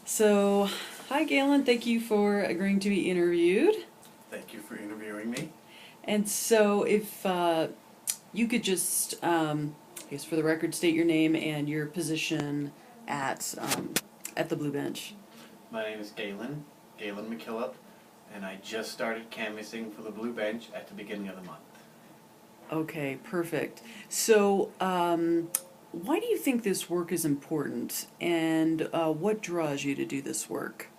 So, hi Galen, thank you for agreeing to be interviewed. Thank you for interviewing me. And so, if you could just, I guess for the record, state your name and your position at at the Blue Bench. My name is Galen McKillop, and I just started canvassing for the Blue Bench at the beginning of the month. Okay, perfect. So, why do you think this work is important, and what draws you to do this work?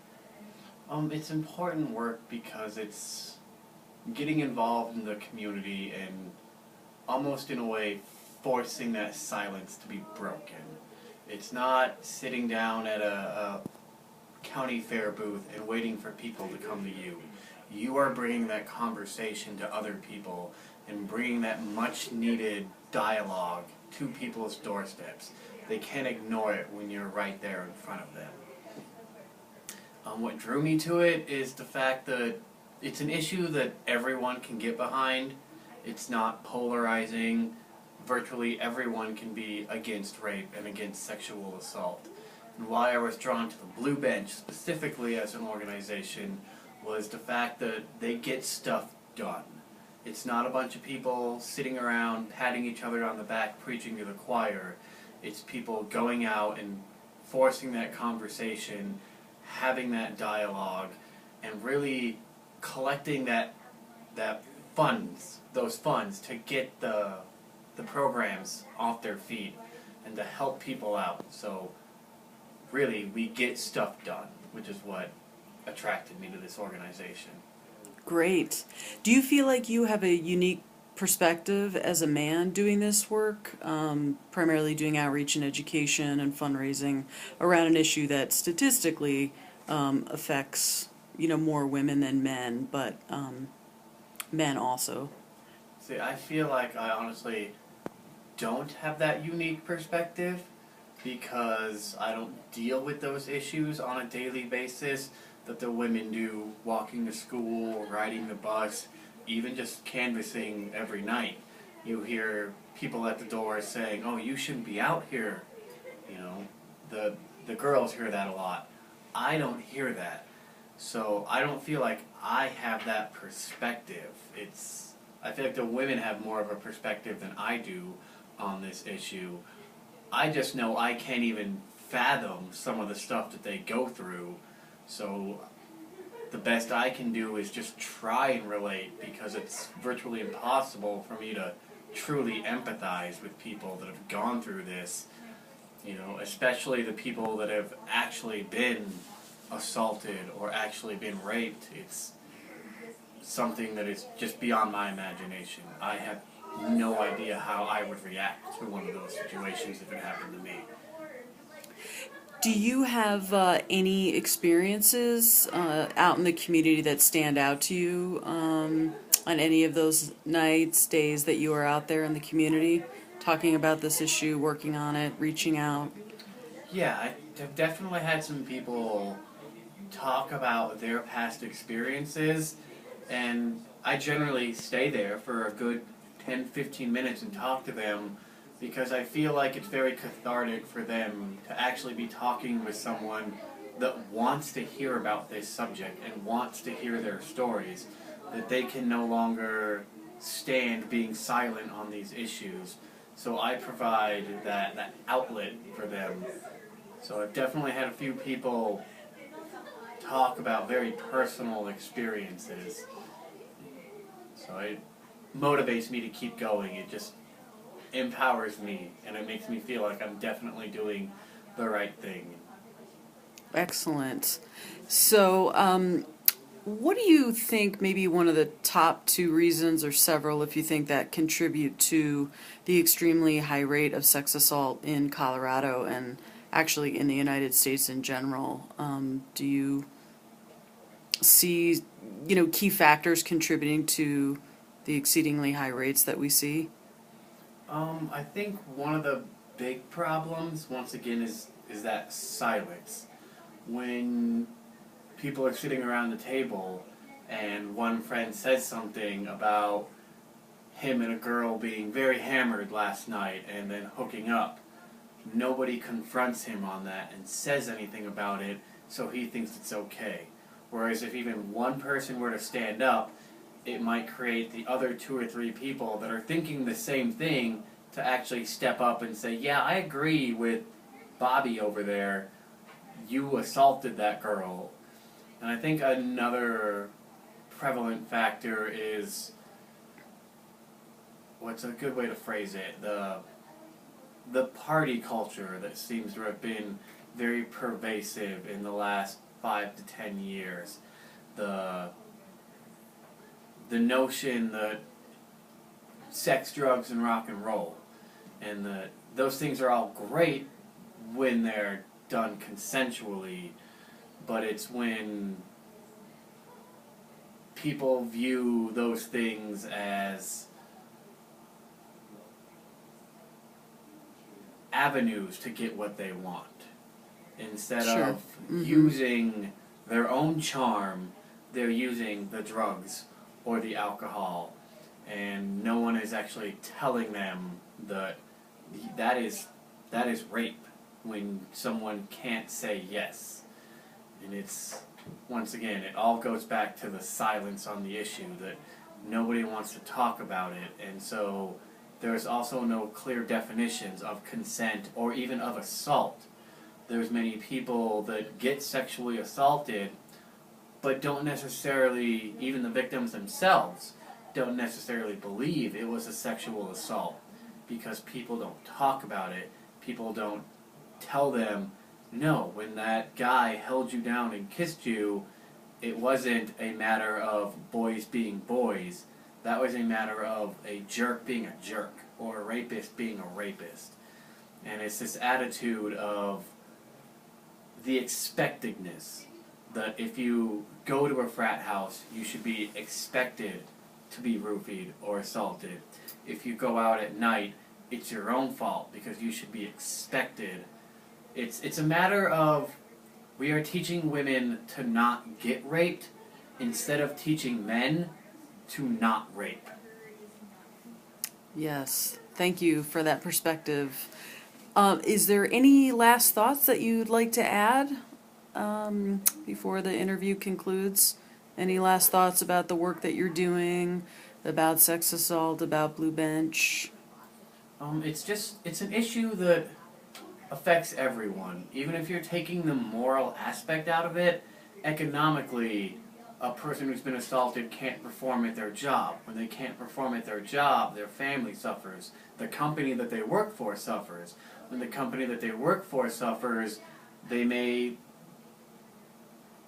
It's important work because it's getting involved in the community and almost in a way forcing that silence to be broken. It's not sitting down at a county fair booth and waiting for people to come to you. You are bringing that conversation to other people and bringing that much needed dialogue to people's doorsteps. They can't ignore it when you're right there in front of them. What drew me to it is the fact that it's an issue that everyone can get behind. It's not polarizing. Virtually everyone can be against rape and against sexual assault. And why I was drawn to the Blue Bench specifically as an organization was the fact that they get stuff done. It's not a bunch of people sitting around patting each other on the back preaching to the choir. It's people going out and forcing that conversation, having that dialogue, and really collecting those funds to get the programs off their feet and to help people out. So really, we get stuff done, which is what attracted me to this organization. Great. Do you feel like you have a unique perspective as a man doing this work, primarily doing outreach and education and fundraising around an issue that statistically affects, more women than men, but men also? See, I feel like I honestly don't have that unique perspective because I don't deal with those issues on a daily basis that the women do, walking to school, riding the bus, even just canvassing every night. You hear people at the door saying, "Oh, you shouldn't be out here." You know, the girls hear that a lot. I don't hear that. So I don't feel like I have that perspective. I feel like the women have more of a perspective than I do on this issue. I just know I can't even fathom some of the stuff that they go through. So the best I can do is just try and relate because it's virtually impossible for me to truly empathize with people that have gone through this. Especially the people that have actually been assaulted or actually been raped. It's something that is just beyond my imagination. I have no idea how I would react to one of those situations if it happened to me. Do you have any experiences out in the community that stand out to you on any of those nights, days that you are out there in the community talking about this issue, working on it, reaching out? Yeah, I've definitely had some people talk about their past experiences, and I generally stay there for a good 10-15 minutes and talk to them because I feel like it's very cathartic for them to actually be talking with someone that wants to hear about this subject and wants to hear their stories, that they can no longer stand being silent on these issues. So I provide that outlet for them. So I've definitely had a few people talk about very personal experiences. So it motivates me to keep going. It just empowers me, and it makes me feel like I'm definitely doing the right thing. Excellent. So, what do you think maybe one of the top two reasons, or several if you think, that contribute to the extremely high rate of sex assault in Colorado and actually in the United States in general? Do you see, key factors contributing to the exceedingly high rates that we see? I think one of the big problems, once again, is that silence. When people are sitting around the table and one friend says something about him and a girl being very hammered last night and then hooking up, nobody confronts him on that and says anything about it so he thinks it's okay. Whereas if even one person were to stand up, it might create the other 2 or 3 people that are thinking the same thing to actually step up and say, yeah, I agree with Bobby over there. You assaulted that girl. And I think another prevalent factor is, what's a good way to phrase it? The party culture that seems to have been very pervasive in the last 5 to 10 years. The notion that sex, drugs, and rock and roll, and those things are all great when they're done consensually, but it's when people view those things as avenues to get what they want instead Sure. of using their own charm. They're using the drugs or the alcohol, and no one is actually telling them that is rape when someone can't say yes. And it's, once again, it all goes back to the silence on the issue, that nobody wants to talk about it, and so there's also no clear definitions of consent or even of assault. There's many people that get sexually assaulted but don't necessarily, even the victims themselves, don't necessarily believe it was a sexual assault because people don't talk about it. People don't tell them, no, when that guy held you down and kissed you, it wasn't a matter of boys being boys. That was a matter of a jerk being a jerk or a rapist being a rapist. And it's this attitude of the expectedness that if you go to a frat house, you should be expected to be roofied or assaulted. If you go out at night, it's your own fault because you should be expected. It's a matter of, we are teaching women to not get raped instead of teaching men to not rape. Yes, thank you for that perspective. Is there any last thoughts that you'd like to add before the interview concludes? Any last thoughts about the work that you're doing, about sex assault, about Blue Bench? It's an issue that affects everyone. Even if you're taking the moral aspect out of it, economically, a person who's been assaulted can't perform at their job. When they can't perform at their job, their family suffers. The company that they work for suffers. When the company that they work for suffers, they may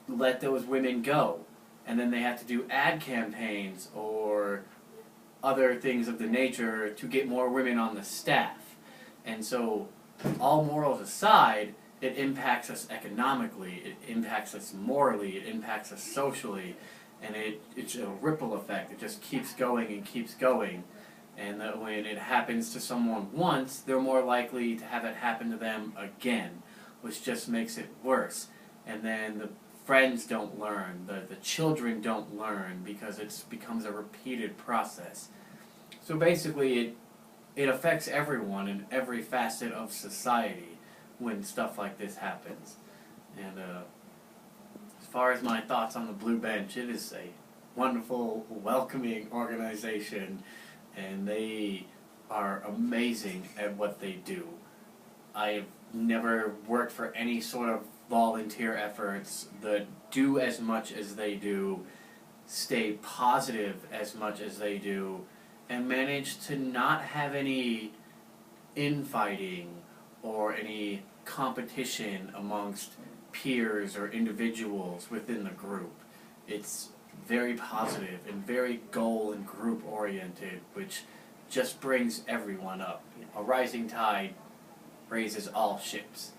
let those women go. And then they have to do ad campaigns or other things of the nature to get more women on the staff. And so, all morals aside, it impacts us economically, it impacts us morally, it impacts us socially, and it's a ripple effect. It just keeps going and keeps going. And that when it happens to someone once, they're more likely to have it happen to them again, which just makes it worse. And then the friends don't learn, the children don't learn, because it becomes a repeated process. So basically, it affects everyone in every facet of society when stuff like this happens. And as far as my thoughts on the Blue Bench, it is a wonderful, welcoming organization, and they are amazing at what they do. I've never worked for any sort of volunteer efforts that do as much as they do, stay positive as much as they do, and manage to not have any infighting or any competition amongst peers or individuals within the group. It's very positive and very goal and group oriented, which just brings everyone up. A rising tide raises all ships.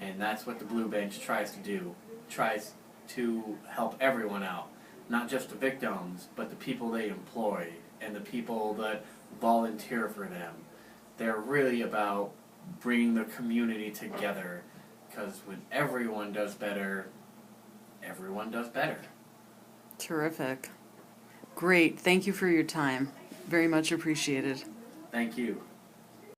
And that's what the Blue Bench tries to do. Tries to help everyone out. Not just the victims, but the people they employ and the people that volunteer for them. They're really about bringing the community together, because when everyone does better, everyone does better. Terrific. Great. Thank you for your time. Very much appreciated. Thank you.